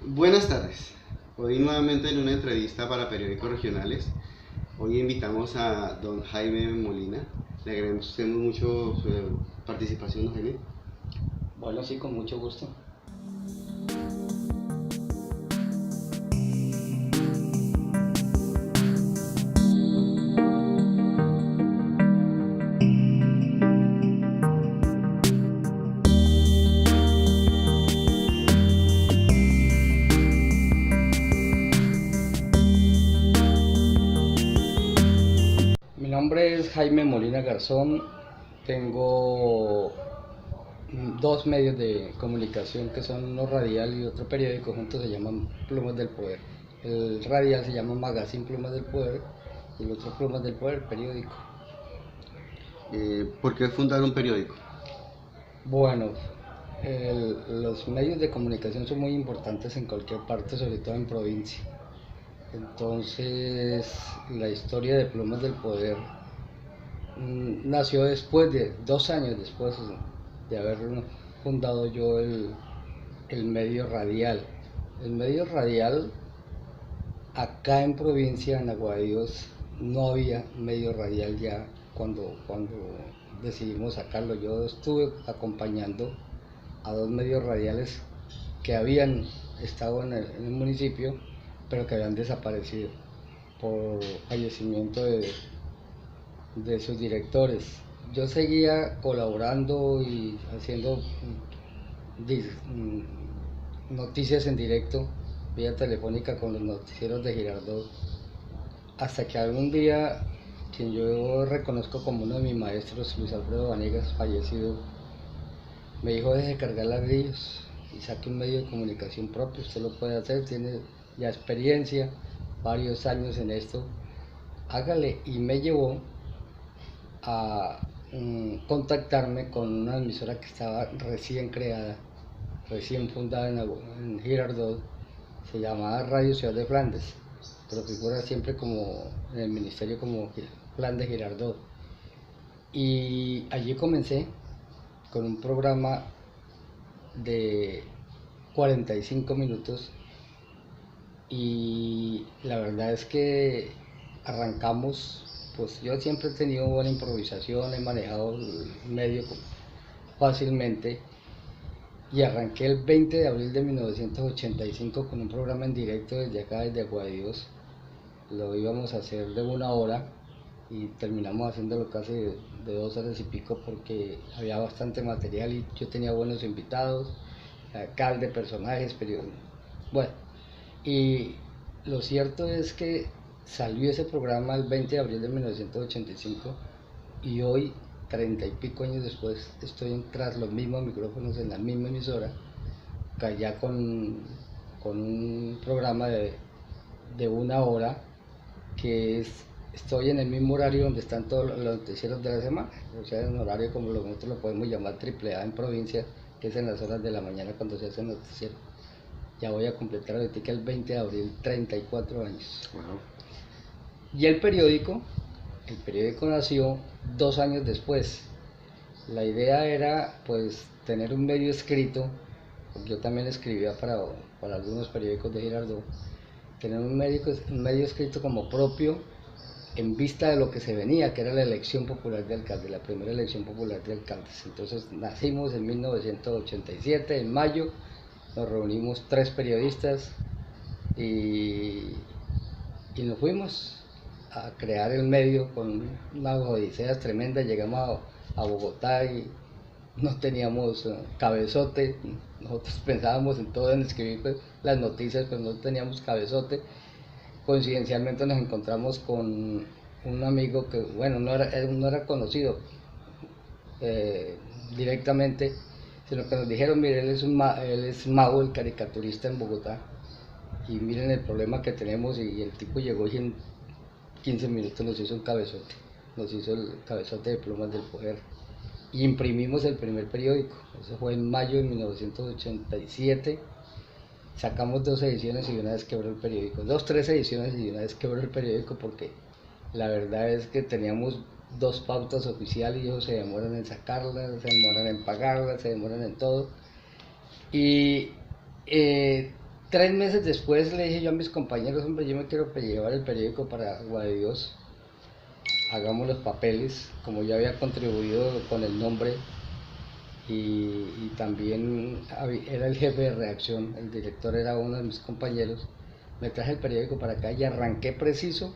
Buenas tardes. Hoy nuevamente en una entrevista para periódicos regionales. Hoy invitamos a don Jaime Molina. Le agradecemos mucho su participación, don Jaime. Bueno, sí, con mucho gusto. Mi nombre es Jaime Molina Garzón. Tengo dos medios de comunicación que son uno radial y otro periódico. Juntos se llaman Plumas del Poder. El radial se llama Magazine Plumas del Poder y el otro Plumas del Poder, periódico. ¿Por qué fundar un periódico? Bueno, los medios de comunicación son muy importantes en cualquier parte, sobre todo en provincia. Entonces, la historia de Plumas del Poder nació después de 2 años después de haber fundado yo el medio radial. El medio radial, acá en provincia, en Aguadíos, no había medio radial ya cuando decidimos sacarlo. Yo estuve acompañando a dos medios radiales que habían estado en el municipio, pero que habían desaparecido por fallecimiento de sus directores. Yo seguía colaborando y haciendo noticias en directo, vía telefónica con los noticieros de Girardot, hasta que algún día, quien yo reconozco como uno de mis maestros, Luis Alfredo Vanegas, fallecido, me dijo: deje de cargar ladrillos y saque un medio de comunicación propio, usted lo puede hacer, tiene ya experiencia, varios años en esto, hágale. Y me llevó a contactarme con una emisora que estaba recién creada, recién fundada en Girardot, se llamaba Radio Ciudad de Flandes, pero figura siempre como en el ministerio como Flandes Girardot. Y allí comencé con un programa de 45 minutos y la verdad es que arrancamos, pues yo siempre he tenido buena improvisación, he manejado el medio fácilmente y arranqué el 20 de abril de 1985 con un programa en directo desde acá, desde Aguadíos. Lo íbamos a hacer de 1 hora y terminamos haciéndolo casi de 2 horas y pico porque había bastante material y yo tenía buenos invitados, alcalde, personajes, periodistas. Bueno, y lo cierto es que salió ese programa el 20 de abril de 1985 y hoy, 30 y pico años después, estoy tras los mismos micrófonos en la misma emisora, ya con un programa de 1 hora, que estoy en el mismo horario donde están todos los noticieros de la semana, o sea, en un horario como nosotros lo podemos llamar triple A en provincia, que es en las horas de la mañana cuando se hace el noticiero. Ya voy a completar ahorita el 20 de abril 34 años. Wow. Y el periódico nació 2 años después. La idea era pues tener un medio escrito, porque yo también escribía para algunos periódicos de Girardot, tener un medio escrito como propio en vista de lo que se venía, que era la elección popular de alcalde, la primera elección popular de alcaldes. Entonces nacimos en 1987, en mayo, nos reunimos 3 periodistas y, y nos fuimos a crear el medio con unas odiseas tremendas. Llegamos a Bogotá y no teníamos cabezote. Nosotros pensábamos en todo, en escribir pues, las noticias, pero no teníamos cabezote. Coincidencialmente nos encontramos con un amigo que, bueno, no era conocido directamente, sino que nos dijeron: mire, él es Mau, el caricaturista en Bogotá, y miren el problema que tenemos. Y el tipo llegó y en 15 minutos nos hizo un cabezote, nos hizo el cabezote de Plumas del Poder. Y imprimimos el primer periódico, eso fue en mayo de 1987. Sacamos 2 ediciones y de una vez quebró el periódico, 3 ediciones y de una vez quebró el periódico, porque la verdad es que teníamos 2 pautas oficiales y ellos se demoran en sacarlas, se demoran en pagarlas, se demoran en todo. Y 3 meses después le dije yo a mis compañeros, hombre, yo me quiero llevar el periódico para Agua de Dios, hagamos los papeles, como yo había contribuido con el nombre y también era el jefe de redacción, el director era uno de mis compañeros, me traje el periódico para acá y arranqué preciso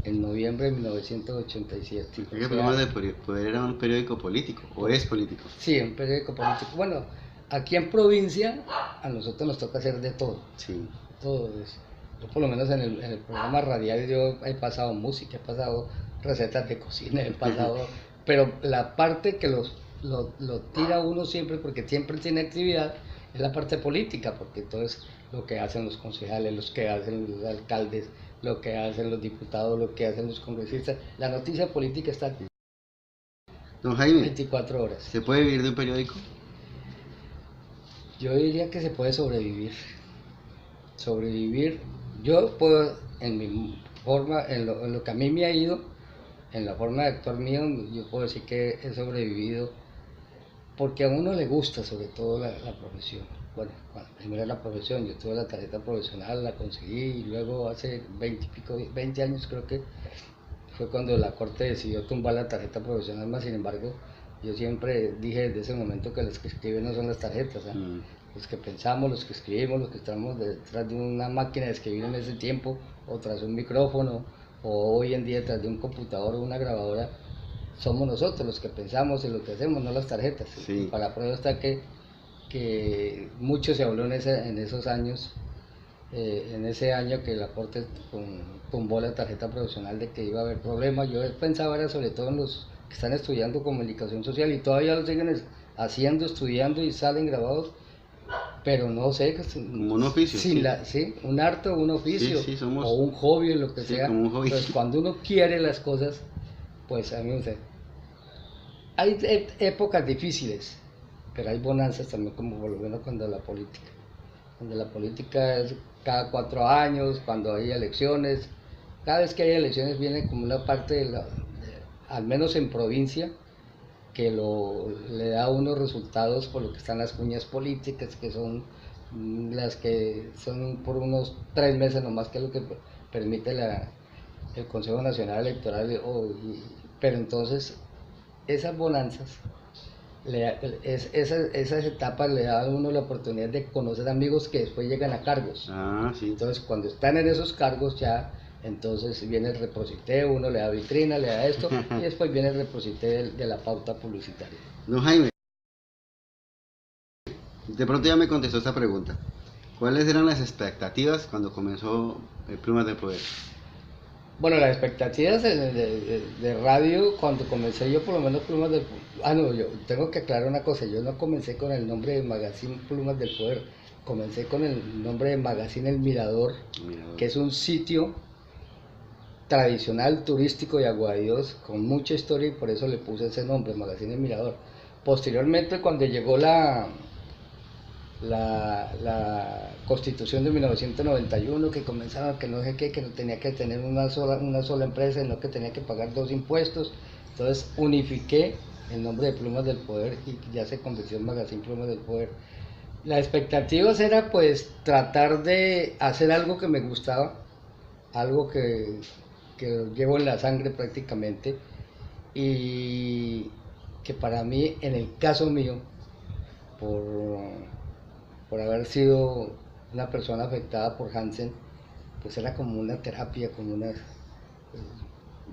en noviembre de 1987. ¿Qué Plumas del Poder era un periódico político o es político? Sí, un periódico político. Bueno, aquí en provincia a nosotros nos toca hacer de todo. Sí. Todo eso. Yo por lo menos en el programa radial yo he pasado música, he pasado recetas de cocina, he pasado... pero la parte que lo tira uno siempre, porque siempre tiene actividad, es la parte política, porque entonces lo que hacen los concejales, lo que hacen los alcaldes, lo que hacen los diputados, lo que hacen los congresistas, la noticia política está Don Jaime, 24 horas. ¿se puede vivir de un periódico? Yo diría que se puede sobrevivir. Sobrevivir, yo puedo, en mi forma, en lo que a mí me ha ido, en la forma de actuar mío, yo puedo decir que he sobrevivido porque a uno le gusta sobre todo la profesión. Bueno, primero la profesión, yo tuve la tarjeta profesional, la conseguí y luego hace 20 años creo que fue cuando la corte decidió tumbar la tarjeta profesional, más sin embargo yo siempre dije desde ese momento que los que escriben no son las tarjetas, los que pensamos, los que escribimos, los que estamos detrás de una máquina de escribir en ese tiempo o tras un micrófono o hoy en día tras de un computador o una grabadora, somos nosotros los que pensamos y lo que hacemos, no las tarjetas. Sí. Para prueba está que mucho se habló en esos años, en ese año que la Corte tumbó la tarjeta profesional de que iba a haber problemas. Yo pensaba era sobre todo en los que están estudiando comunicación social y todavía lo siguen haciendo, estudiando y salen grabados, pero no sé, como un oficio, sí, un arte o un oficio, sí, somos, o un hobby o lo que sea. Como un hobby. Entonces cuando uno quiere las cosas, pues a mí me sé. Hay épocas difíciles, pero hay bonanzas también, como por lo menos cuando la política es cada 4 años, cuando hay elecciones, cada vez que hay elecciones viene como una parte al menos en provincia, que le da unos resultados por lo que están las cuñas políticas, que son las que son por unos 3 meses nomás, que es lo que permite el Consejo Nacional Electoral, pero entonces esas bonanzas, esas etapas le dan a uno la oportunidad de conocer amigos que después llegan a cargos. Sí. Entonces cuando están en esos cargos ya, entonces viene el repositeo, uno le da vitrina, le da esto, y después viene el repositeo de la pauta publicitaria. Don Jaime, de pronto ya me contestó esta pregunta. ¿Cuáles eran las expectativas cuando comenzó Plumas del Poder? Bueno, las expectativas de radio, cuando comencé yo por lo menos Plumas del Poder, no, yo tengo que aclarar una cosa, yo no comencé con el nombre de Magazine Plumas del Poder, comencé con el nombre de Magazine El Mirador, que es un sitio tradicional turístico de Agua de Dios, con mucha historia y por eso le puse ese nombre, Magazine El Mirador. Posteriormente, cuando llegó la Constitución de 1991, que comenzaron que no sé qué, que no tenía que tener una sola empresa, sino que tenía que pagar 2 impuestos. Entonces unifiqué el nombre de Plumas del Poder y ya se convirtió en Magazine Plumas del Poder. Las expectativas era pues tratar de hacer algo que me gustaba, algo que llevo en la sangre prácticamente, y que para mí, en el caso mío, por haber sido una persona afectada por Hansen, pues era como una terapia,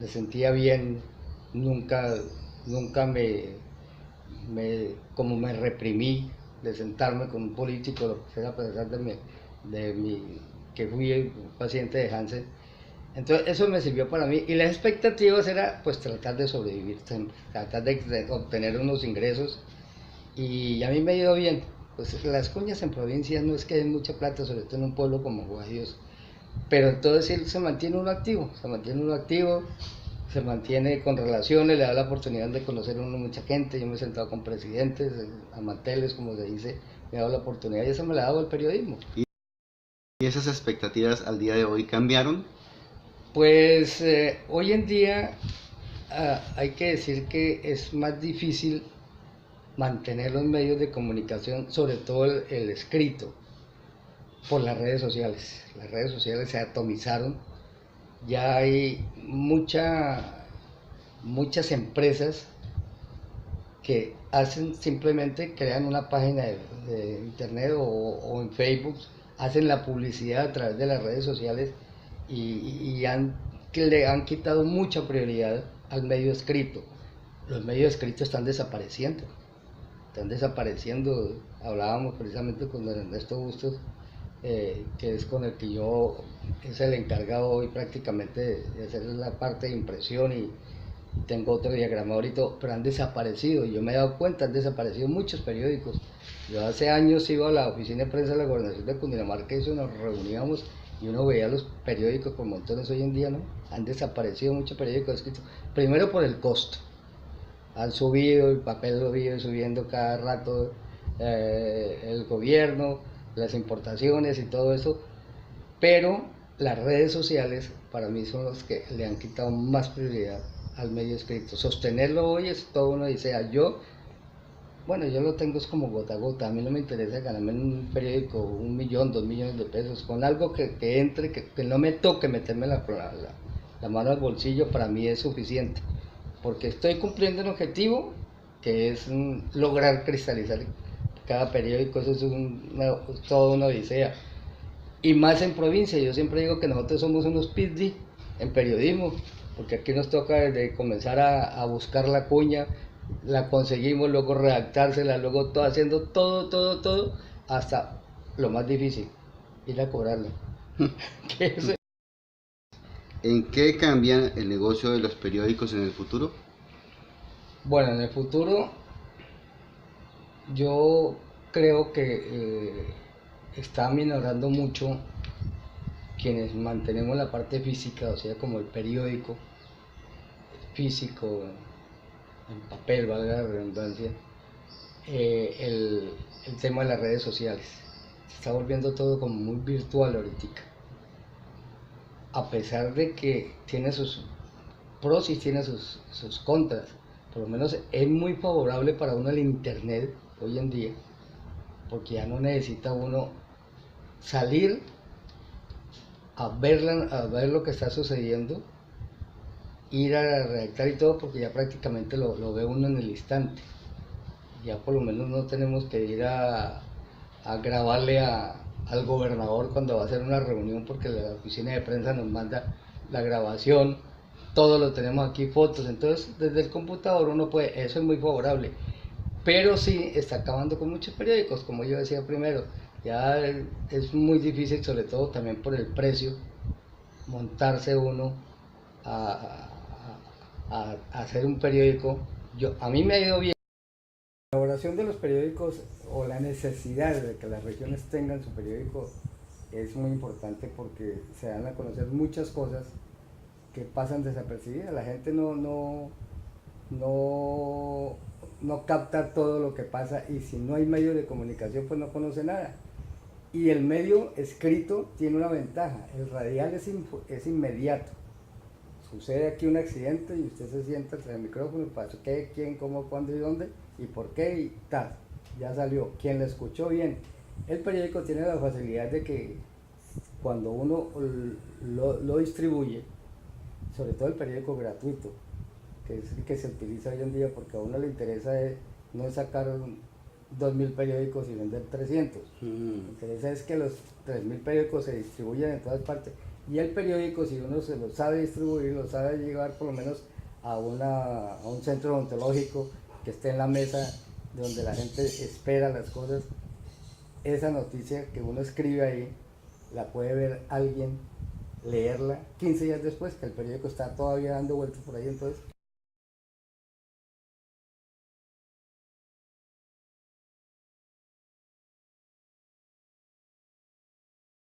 me sentía bien, nunca como me reprimí de sentarme con un político, lo que sea, a pesar que fui paciente de Hansen. Entonces eso me sirvió para mí y las expectativas era pues tratar de sobrevivir, tratar de obtener unos ingresos y a mí me ha ido bien. Pues las cuñas en provincias no es que den mucha plata, sobre todo en un pueblo como Guajillos, pero entonces él se mantiene uno activo, se mantiene con relaciones, le da la oportunidad de conocer a uno mucha gente. Yo me he sentado con presidentes, a manteles, como se dice, me ha dado la oportunidad y eso me la ha dado el periodismo. ¿Y esas expectativas al día de hoy cambiaron? Pues hoy en día hay que decir que es más difícil mantener los medios de comunicación, sobre todo el escrito, por las redes sociales. Las redes sociales se atomizaron, ya hay muchas empresas que hacen simplemente, crean una página de internet o en Facebook, hacen la publicidad a través de las redes sociales que le han quitado mucha prioridad al medio escrito. Los medios escritos están desapareciendo. Hablábamos precisamente con don Ernesto Bustos, que es con el que yo es el encargado hoy prácticamente de hacer la parte de impresión, y tengo otro diagramador y todo, pero han desaparecido. Yo me he dado cuenta, han desaparecido muchos periódicos. Yo hace años iba a la oficina de prensa de la gobernación de Cundinamarca y eso, nos reuníamos y uno veía los periódicos por montones. Hoy en día no, han desaparecido muchos periódicos escritos, primero por el costo. Han subido, el papel lo vive subiendo cada rato, el gobierno, las importaciones y todo eso, pero las redes sociales para mí son los que le han quitado más prioridad al medio escrito. Sostenerlo hoy es todo una odisea. Yo lo tengo es como gota a gota. A mí no me interesa ganarme en un periódico 1 millón, 2 millones de pesos, con algo que entre, que no me toque meterme la mano al bolsillo. Para mí es suficiente, porque estoy cumpliendo un objetivo que es lograr cristalizar cada periódico. Eso es toda una odisea, y más en provincia. Yo siempre digo que nosotros somos unos PhD en periodismo, porque aquí nos toca desde comenzar a buscar la cuña, la conseguimos, luego redactársela, luego haciendo todo, hasta lo más difícil, ir a cobrarla. ¿En qué cambia el negocio de los periódicos en el futuro? Bueno, en el futuro yo creo que está minorando mucho quienes mantenemos la parte física, o sea, como el periódico físico, en papel, valga la redundancia, el tema de las redes sociales. Se está volviendo todo como muy virtual ahorita, a pesar de que tiene sus pros y tiene sus contras. Por lo menos es muy favorable para uno el internet hoy en día, porque ya no necesita uno salir a ver lo que está sucediendo, ir a redactar y todo, porque ya prácticamente lo ve uno en el instante. Ya por lo menos no tenemos que ir a grabarle al gobernador cuando va a hacer una reunión, porque la oficina de prensa nos manda la grabación, todo lo tenemos aquí, fotos. Entonces desde el computador uno puede, eso es muy favorable, pero sí está acabando con muchos periódicos, como yo decía primero. Ya es muy difícil, sobre todo también por el precio, montarse uno a hacer un periódico. A mí me ha ido bien. La elaboración de los periódicos, o la necesidad de que las regiones tengan su periódico, es muy importante, porque se dan a conocer muchas cosas que pasan desapercibidas. La gente no capta todo lo que pasa, y si no hay medio de comunicación pues no conoce nada. Y el medio escrito tiene una ventaja: el radial es inmediato. Sucede aquí un accidente y usted se sienta tras el micrófono y pasa qué, quién, cómo, cuándo y dónde y por qué, y tal, ya salió. Quien lo escuchó bien. El periódico tiene la facilidad de que cuando uno lo distribuye, sobre todo el periódico gratuito, que es el que se utiliza hoy en día, porque a uno le interesa no es sacar 2.000 periódicos y vender 300. Lo que interesa es que los 3.000 periódicos se distribuyan en todas partes. Y el periódico, si uno se lo sabe distribuir, lo sabe llevar por lo menos a un centro odontológico que esté en la mesa donde la gente espera las cosas, esa noticia que uno escribe ahí la puede ver alguien, leerla 15 días después, que el periódico está todavía dando vueltas por ahí. Entonces